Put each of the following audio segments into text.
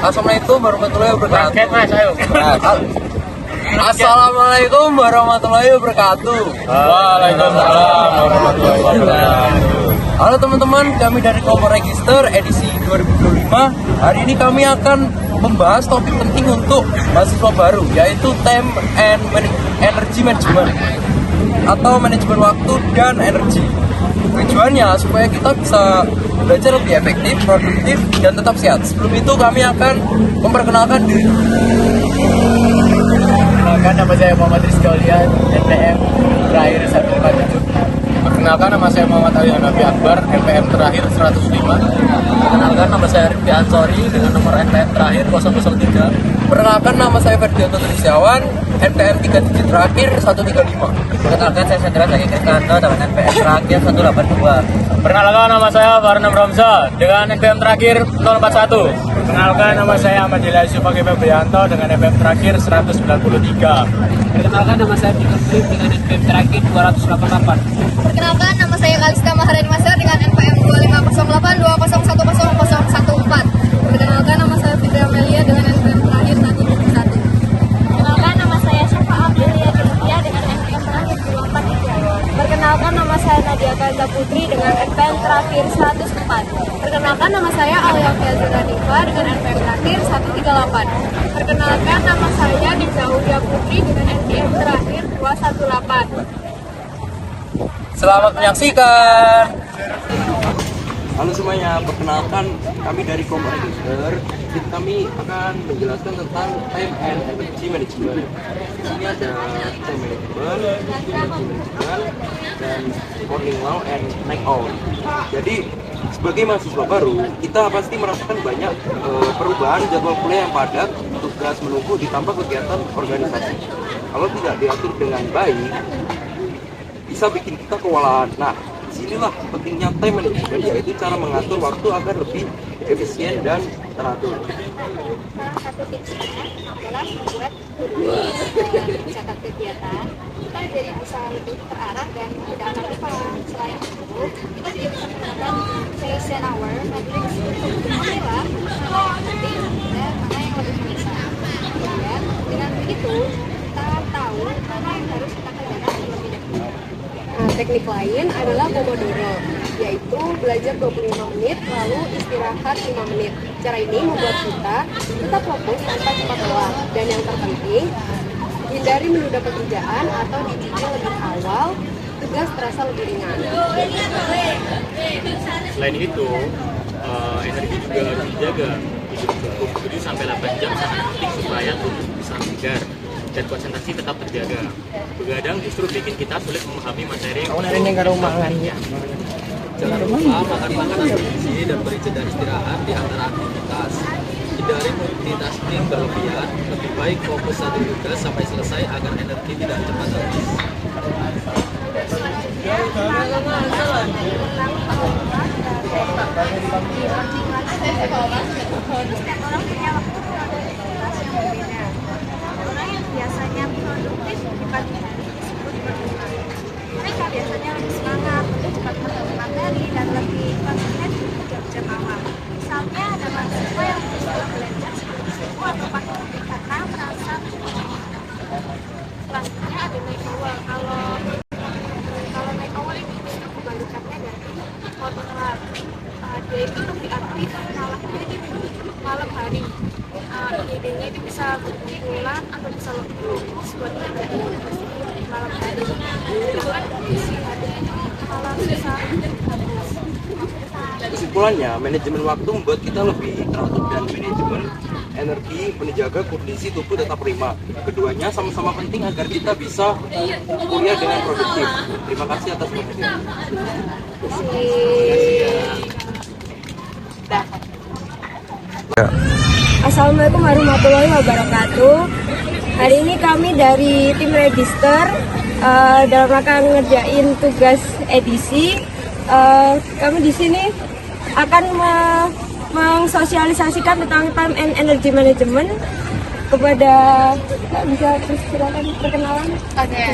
Assalamualaikum warahmatullahi wabarakatuh. Rakyat mas, ayo. Assalamualaikum warahmatullahi wabarakatuh. Waalaikumsalam warahmatullahi wabarakatuh. Halo teman-teman, kami dari Kompor Register edisi 2025. Hari ini kami akan membahas topik penting untuk mahasiswa baru, yaitu Time and Energy Management atau manajemen waktu dan energi. Tujuannya supaya kita bisa belajar lebih efektif, produktif, dan tetap sehat. Sebelum itu kami akan memperkenalkan diri. Perkenalkan nama saya Muhammad Rizky Aulia, NPM terakhir 157. Perkenalkan nama saya Muhammad Ali Hanafi Akbar, NPM terakhir 105. Perkenalkan nama saya Rifki Ansori dengan nomor NPM terakhir 003. Perkenalkan nama saya Ferdianto Trisyawan, NPM 3 digit terakhir 135. Perkenalkan saya Sandra Sagi Krisnanto dengan NPM terakhir 182. Perkenalkan nama saya Farnam Ramza dengan NPM terakhir 041. Perkenalkan nama saya Ahmad Ilham Yusufaki Febrianto dengan NPM terakhir 193. Perkenalkan nama saya Peter Flip dengan NPM terakhir 288. Perkenalkan nama saya Kalista Maharani Masar dengan NPM 250820111014. Perkenalkan nama saya Fitri Amelia dengan NPM terakhir 171. Perkenalkan nama saya Syafa Abdelia Genetia dengan NPM terakhir 243. Perkenalkan nama saya Nadia Kaza Putri dengan NPM terakhir 104. Perkenalkan nama saya Alia Fiazura Diva dengan NPM terakhir 138. Perkenalkan nama saya Nisa Udia Putri dengan NPM terakhir 218. Selamat menyaksikan. Halo semuanya, perkenalkan kami dari Kompor Register. Kami akan menjelaskan tentang Time and Energy Management. Di sini ada Time Management, Energy Management, dan Morning Law and Night Owl. Jadi sebagai mahasiswa baru, kita pasti merasakan banyak perubahan jadwal kuliah yang padat, tugas menumpuk ditambah kegiatan organisasi. Kalau tidak diatur dengan baik, bisa bikin kita kewalahan. Nah, disinilah pentingnya time management, yaitu cara mengatur waktu agar lebih efisien dan teratur. Salah satu tipsnya adalah membuat catat kegiatan. Kita jadi bisa lebih terarah dan tidak akan lupa. Selain itu, kita juga bisa menggunakan session hour matrix untuk memilah mana yang penting dan mana yang lebih mendesak. Dan dengan begitu, kita tahu mana yang harus kita kerjakan terlebih dahulu. Teknik lain adalah Pomodoro, yaitu belajar 25 menit lalu istirahat 5 menit. Cara ini membuat kita tetap fokus tanpa cepat lelah. Dan yang terpenting, hindari menunda pekerjaan atau dicicil lebih awal, tugas terasa lebih ringan. Selain itu, energi juga harus dijaga. Tidur cukup 7-8 jam sangat penting supaya tubuh bisa segar dan konsentrasi tetap terjaga. Begadang justru bikin kita sulit memahami materi. Jangan lupa makan makanan bergizi dan beri jeda istirahat di antara aktivitas. Hindari multitasking berlebihan. Lebih baik fokus satu tugas sampai selesai agar energi tidak cepat habis. Setiap orang punya waktu produktivitas yang berbeda. Orang yang biasanya produktif di pagi hari disebut bersemangat. Mereka biasanya lebih semangat, lebih cepat mengerti materi, dan lebih konsisten di jam-jam awal. Misalnya ada mahasiswa yang bisa belajar sebelum subuh atau pagi karena merasa selanjutnya ada night hour. Kalau night hour ini justru kebalikannya dari morning hour. Dia itu lebih aktif malah di malam hari. Idenya itu bisa berbulan atau bisa lebih fokus buat ngerjain di malam hari. Sedangkan kondisi hari malah susah habis. Kesimpulannya, manajemen waktu membuat kita lebih teratur dan manajemen energi menjaga kondisi tubuh tetap prima. Keduanya sama-sama penting agar kita bisa kuliah dengan produktif. Terima kasih atas perhatian. Assalamualaikum warahmatullahi wabarakatuh. Hari ini kami dari tim Register dalam rangka ngerjain tugas edisi. Kami di sini akan mengsosialisasikan tentang time and energy management kepada bisa silakan perkenalan. Oke.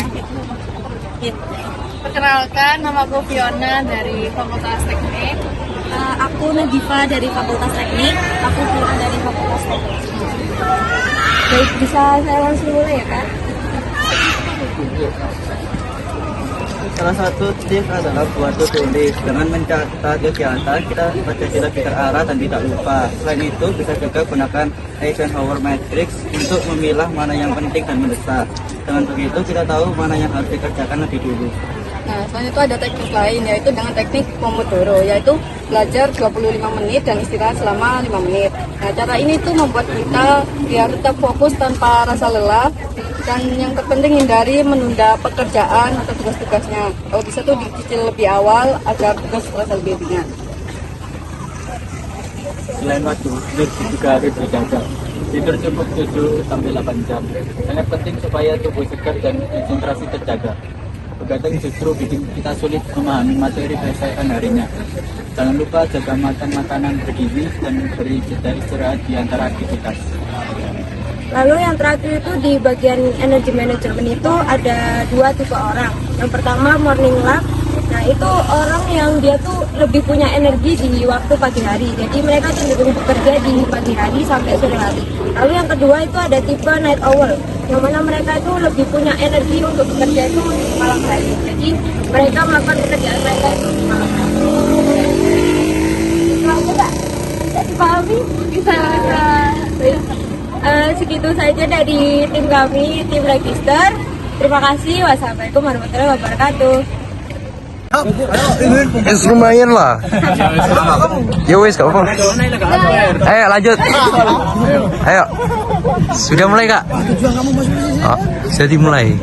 Perkenalkan, nama aku Fiona dari Fakultas Teknik. Aku Nadifa dari Fakultas Teknik. Aku Firan dari Fakultas Teknik. Baik, bisa saya langsung mulai ya Kak? Salah satu tips adalah buat tulis. Dengan mencatat kegiatan, kita menjadi lebih terarah dan tidak lupa. Selain itu, bisa juga gunakan Eisenhower Matrix untuk memilah mana yang penting dan mendesak. Dengan begitu, kita tahu mana yang harus dikerjakan lebih dulu. Nah, selain itu ada teknik lain, yaitu dengan teknik Pomodoro, yaitu belajar 25 menit dan istirahat selama 5 menit. Nah, cara ini tuh membuat kita biar tetap fokus tanpa rasa lelah, dan yang terpenting hindari menunda pekerjaan atau tugas-tugasnya. Kalau bisa tuh dicicil lebih awal agar tugas terasa lebih ringan. Selain waktu, tidur juga harus dijaga. Tidur cukup 7-8 jam. Sangat penting supaya tubuh segar dan konsentrasi terjaga. Begadang justru bikin kita sulit memahami materi keesokan harinya. Jangan lupa jaga makan makanan bergizi dan beri jeda istirahat di antara aktivitas. Lalu yang terakhir itu di bagian energy management itu ada 2 tipe orang. Yang pertama morning lab. Nah itu orang yang dia tuh lebih punya energi di waktu pagi hari. Jadi mereka cenderung bekerja di pagi hari sampai sore hari. Lalu yang kedua itu ada tipe night owl, yang mana mereka itu lebih punya energi untuk bekerja itu di malam hari. Jadi mereka melakukan pekerjaan mereka itu di malam hari. Bisa dipahami? Bisa. Segitu saja dari tim kami, tim Register. Terima kasih. Wassalamualaikum warahmatullahi wabarakatuh. Lumayan lah. Ya wes, gak apa-apa. Ayo lanjut. Ayo. Sudah mulai kak? Oh, sudah dimulai.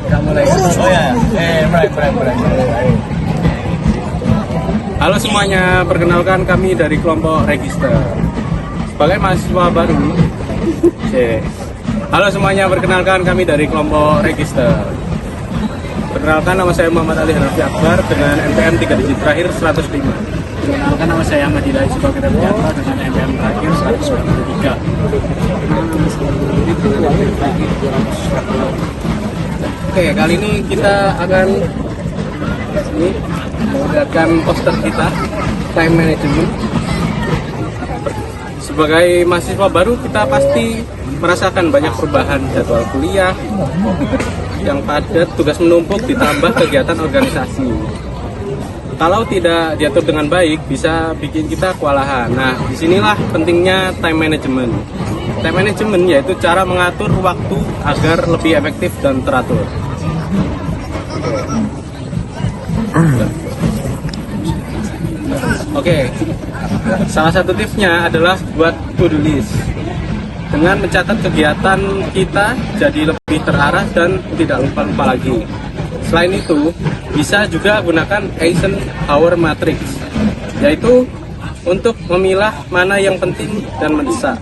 Halo semuanya, perkenalkan kami dari kelompok Register. Sebagai mahasiswa baru. Halo semuanya, perkenalkan kami dari kelompok Register. Perkenalkan, nama saya Muhammad Ali Hanafi Akbar dengan NPM 3 digit terakhir 105. Perkenalkan, nama saya Ahmad Hidayat sebagai Akbar dengan NPM terakhir 193. Oke, kali ini kita akan memperlihatkan poster kita, time management. Sebagai mahasiswa baru, kita pasti merasakan banyak perubahan jadwal kuliah yang padat, tugas menumpuk, ditambah kegiatan organisasi. Kalau tidak diatur dengan baik, bisa bikin kita kewalahan. Nah, disinilah pentingnya time management. Time management yaitu cara mengatur waktu agar lebih efektif dan teratur. Oke, salah satu tipsnya adalah buat to-do list. Dengan mencatat kegiatan kita jadi lebih terarah dan tidak lupa-lupa lagi. Selain itu, bisa juga gunakan Eisenhower Matrix, yaitu untuk memilah mana yang penting dan mendesak.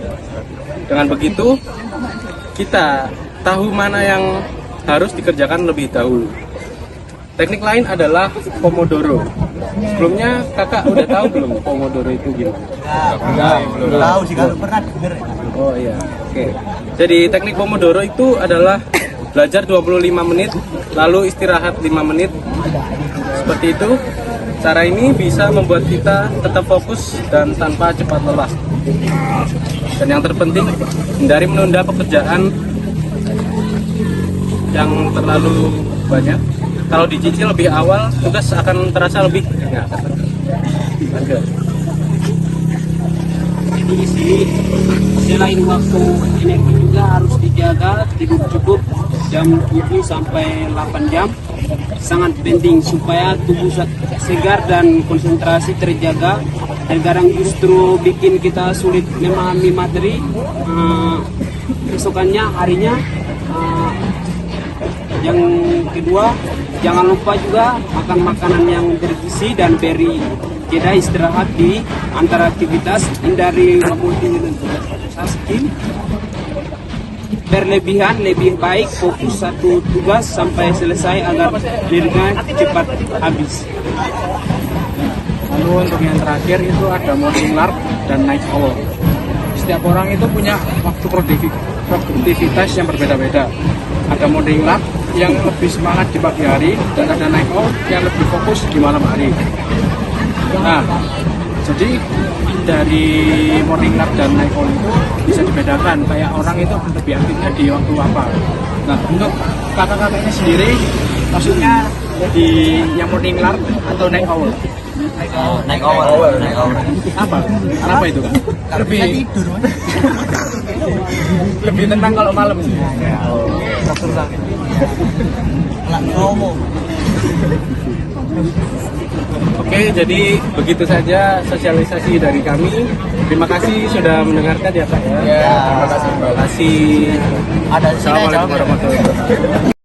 Dengan begitu, kita tahu mana yang harus dikerjakan lebih dahulu. Teknik lain adalah Pomodoro. Sebelumnya kakak udah tahu belum Pomodoro itu gimana? Belum tahu sih, kalau pernah denger. Oh iya, oke. Jadi teknik Pomodoro itu adalah belajar 25 menit, lalu istirahat 5 menit. Seperti itu. Cara ini bisa membuat kita tetap fokus dan tanpa cepat lelah. Dan yang terpenting, hindari menunda pekerjaan yang terlalu banyak. Kalau dicicil lebih awal, tugas akan terasa lebih ringan. Jadi selain waktu energi juga harus dijaga, tidur cukup jam 7 sampai 8 jam. Sangat penting supaya tubuh segar dan konsentrasi terjaga. Terkadang justru bikin kita sulit memahami materi keesokannya harinya. Yang kedua, jangan lupa juga makan makanan yang bergizi dan beri jeda istirahat di antara aktivitas. Hindari multitasking berlebihan, lebih baik fokus satu tugas sampai selesai agar dirinya cepat habis. Lalu untuk yang terakhir itu ada morning lark dan night owl. Setiap orang itu punya waktu produktivitas yang berbeda-beda. Ada morning lark yang lebih semangat di pagi hari dan ada night owl yang lebih fokus di malam hari. Nah, Jadi dari morning lap dan night owl itu bisa dibedakan, kayak orang itu lebih aktifnya di waktu apa. Nah, untuk kakak-kakak ini sendiri, maksudnya di yang morning lap atau night owl? Naik awal. Apa itu Kak? Lebih tenang kalau malam sih. Oke, jadi begitu saja sosialisasi dari kami. Terima kasih sudah mendengarkan ya Kak. Terima kasih. Assalamualaikum warahmatullahi wabarakatuh.